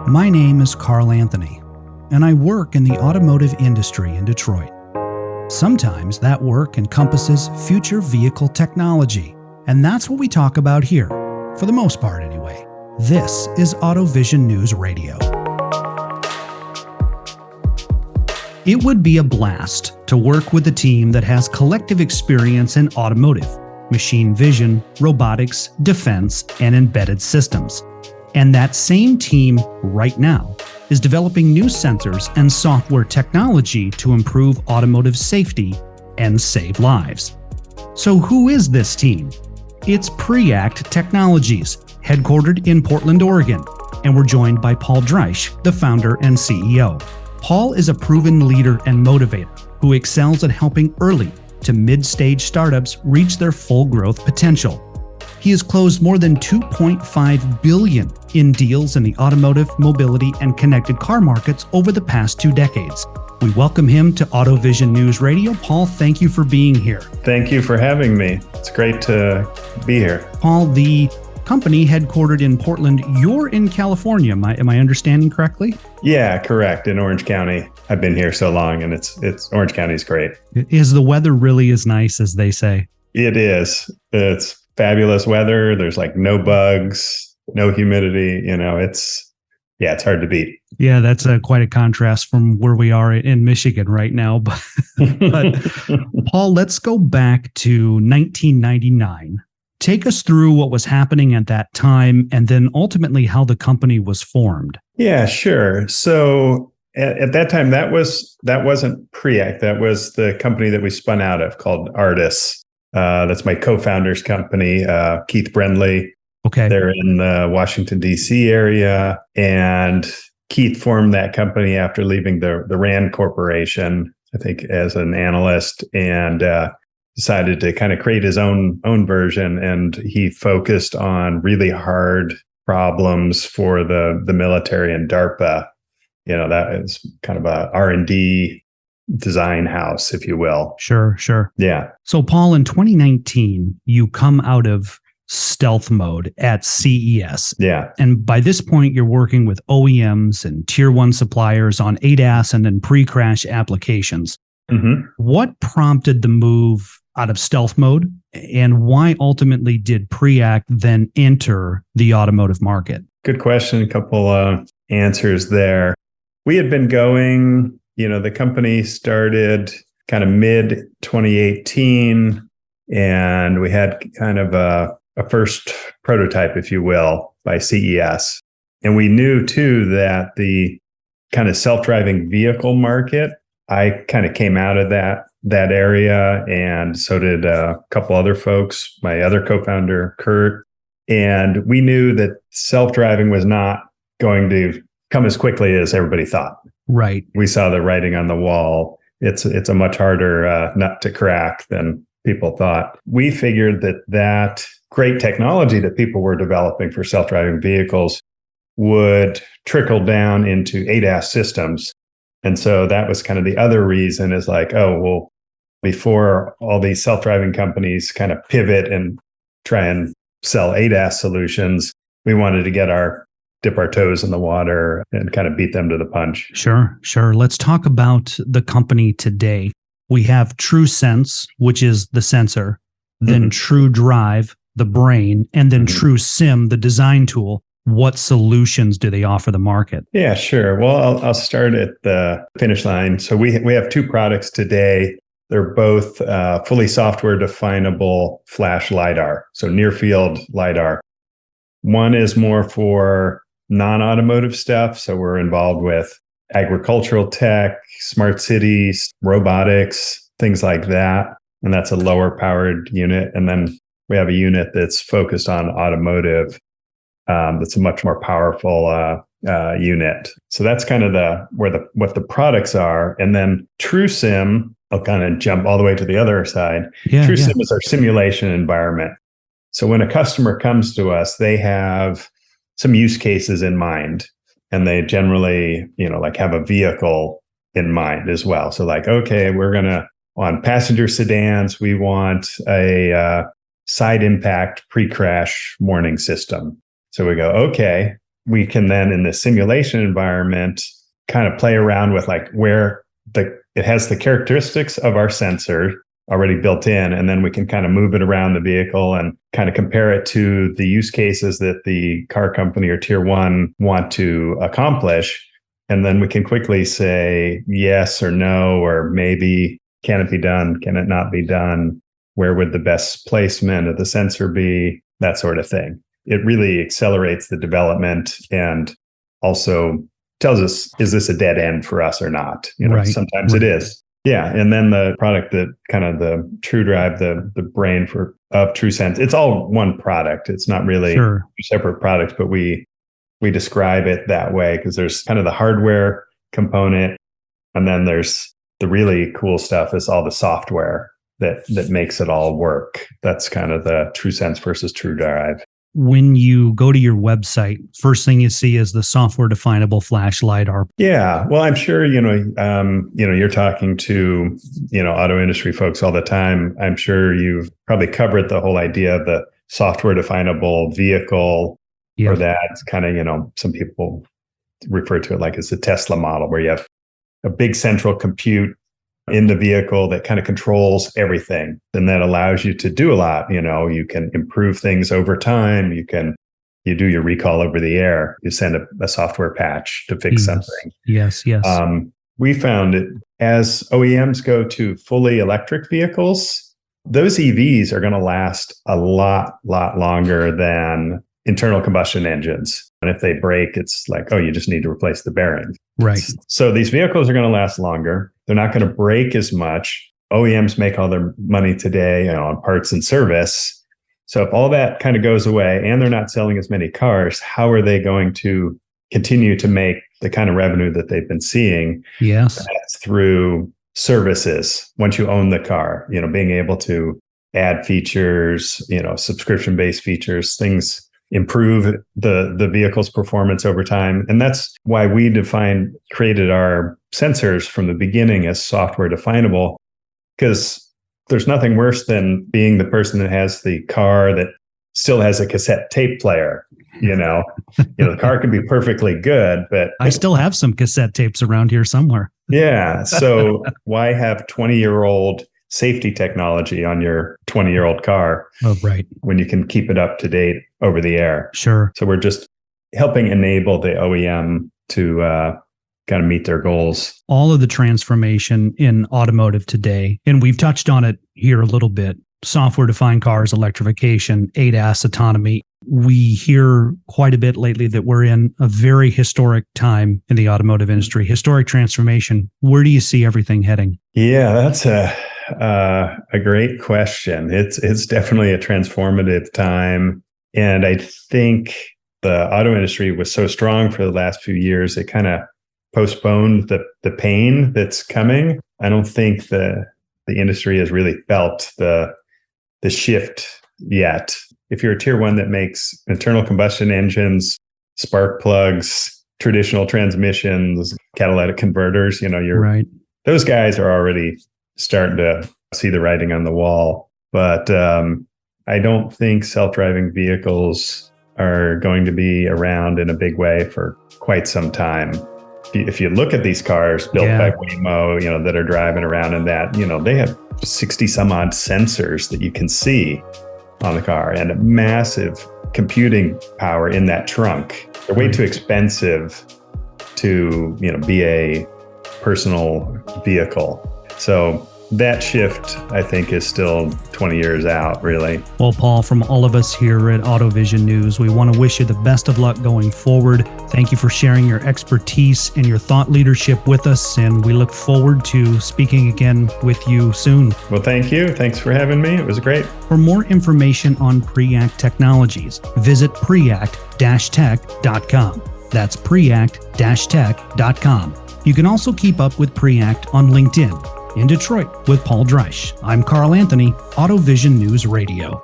My name is Carl Anthony, and I work in the automotive industry in Detroit. Sometimes that work encompasses future vehicle technology, and that's what we talk about here, for the most part anyway. This is AutoVision News Radio. It would be a blast to work with a team that has collective experience in automotive, machine vision, robotics, defense, and embedded systems. And that same team right now is developing new sensors and software technology to improve automotive safety and save lives. So who is this team? It's PreAct Technologies, headquartered in Portland, Oregon, and we're joined by Paul Drysch, the founder and CEO. Paul is a proven leader and motivator who excels at helping early to mid-stage startups reach their full growth potential. He has closed more than $2.5 billion in deals in the automotive, mobility, and connected car markets over the past 2 decades. We welcome him to AutoVision News Radio. Paul, thank you for being here. Thank you for having me. It's great to be here. Paul, the company headquartered in Portland, you're in California. Am I understanding correctly? Yeah, correct. In Orange County. I've been here so long, and it's Orange County's great. Is the weather really as nice as they say? It is. It's fabulous weather. There's like no bugs, no humidity. It's hard to beat. Yeah, that's quite a contrast from where we are in Michigan right now. But Paul, let's go back to 1999. Take us through what was happening at that time and then ultimately how the company was formed. Yeah, sure. So at that time, that wasn't PreAct. That was the company that we spun out of called Artis. That's my co-founder's company, Keith Brendley. Okay. They're in the Washington, D.C. area. And Keith formed that company after leaving the Rand Corporation, I think, as an analyst, and decided to kind of create his own version. And he focused on really hard problems for the military and DARPA. That is kind of a R&D design house, if you will. Sure. Yeah. So, Paul, in 2019, you come out of stealth mode at CES. Yeah. And by this point, you're working with OEMs and tier one suppliers on ADAS and then pre-crash applications. Mm-hmm. What prompted the move out of stealth mode, and why ultimately did PreAct then enter the automotive market? Good question. A couple answers there. We had been going, the company started kind of mid 2018, and we had kind of a first prototype, if you will, by CES. And we knew too that the kind of self-driving vehicle market, I kind of came out of that area, and so did a couple other folks, my other co-founder, Kurt. And we knew that self-driving was not going to come as quickly as everybody thought. Right. We saw the writing on the wall. It's a much harder nut to crack than people thought. We figured that great technology that people were developing for self-driving vehicles would trickle down into ADAS systems. And so that was kind of the other reason, is like, before all these self-driving companies kind of pivot and try and sell ADAS solutions, we wanted to dip our toes in the water and kind of beat them to the punch. Sure. Let's talk about the company today. We have TrueSense, which is the sensor, then TrueDrive, the brain, and then TrueSim, the design tool. What solutions do they offer the market? Yeah, sure. Well, I'll start at the finish line. So we have 2 products today. They're both fully software definable flash LiDAR, so near field LiDAR. One is more for non-automotive stuff. So we're involved with agricultural tech, smart cities, robotics, things like that. And that's a lower powered unit. And then we have a unit that's focused on automotive. That's a much more powerful unit. So that's kind of what the products are. And then TrueSim, I'll kind of jump all the way to the other side. TrueSim is our simulation environment. So when a customer comes to us, they have some use cases in mind, and they generally, have a vehicle in mind as well. So like, okay, on passenger sedans, we want a side impact pre-crash warning system. So we go, okay, we can then in the simulation environment kind of play around with like where it has the characteristics of our sensor already built in, and then we can kind of move it around the vehicle and kind of compare it to the use cases that the car company or tier one want to accomplish. And then we can quickly say yes or no, or maybe, can it be done? Can it not be done? Where would the best placement of the sensor be? That sort of thing. It really accelerates the development and also tells us, is this a dead end for us or not? Sometimes it is. Yeah. And then the product that kind of the TrueDrive, the brain of TrueSense, it's all one product. It's not really two separate products, but we describe it that way because there's kind of the hardware component. And then there's the really cool stuff is all the software that makes it all work. That's kind of the TrueSense versus TrueDrive. When you go to your website, first thing you see is the software definable flash LiDAR. Yeah. Well, I'm sure, you're talking to, auto industry folks all the time. I'm sure you've probably covered the whole idea of the software definable vehicle, or that's kind of, some people refer to it like it's a Tesla model where you have a big central compute in the vehicle that kind of controls everything. And that allows you to do a lot. You can improve things over time. You do your recall over the air. You send a software patch to fix something. Yes. We found it as OEMs go to fully electric vehicles, those EVs are going to last a lot longer than internal combustion engines. And if they break, it's like, you just need to replace the bearings. Right. So these vehicles are going to last longer. They're not going to break as much. OEMs make all their money today on parts and service. So if all that kind of goes away and they're not selling as many cars, how are they going to continue to make the kind of revenue that they've been seeing? Yes. That's through services. Once you own the car, being able to add features, subscription-based features, things improve the vehicle's performance over time. And that's why we created our sensors from the beginning as software definable, because there's nothing worse than being the person that has the car that still has a cassette tape player. The car can be perfectly good, but I still have some cassette tapes around here somewhere. Yeah. So why have 20-year-old safety technology on your 20-year-old car? Oh, right. When you can keep it up to date over the air. Sure. So we're just helping enable the OEM to kind of meet their goals. All of the transformation in automotive today, and we've touched on it here a little bit, software-defined cars, electrification, ADAS, autonomy. We hear quite a bit lately that we're in a very historic time in the automotive industry, historic transformation. Where do you see everything heading? Yeah, that's a great question. It's definitely a transformative time. And I think the auto industry was so strong for the last few years, it kind of postponed the pain that's coming. I don't think the industry has really felt the shift yet. If you're a tier one that makes internal combustion engines, spark plugs, traditional transmissions, catalytic converters, you're right. Those guys are already starting to see the writing on the wall. But I don't think self-driving vehicles are going to be around in a big way for quite some time. If you look at these cars built by Waymo, that are driving around in that, they have 60 some odd sensors that you can see on the car and a massive computing power in that trunk. They're way too expensive to, be a personal vehicle. So that shift, I think, is still 20 years out, really. Well, Paul, from all of us here at AutoVision News, we want to wish you the best of luck going forward. Thank you for sharing your expertise and your thought leadership with us, and we look forward to speaking again with you soon. Well, thank you. Thanks for having me. It was great. For more information on PreAct Technologies, visit preact-tech.com. That's preact-tech.com. You can also keep up with PreAct on LinkedIn. In Detroit with Paul Drysch, I'm Carl Anthony, AutoVision News Radio.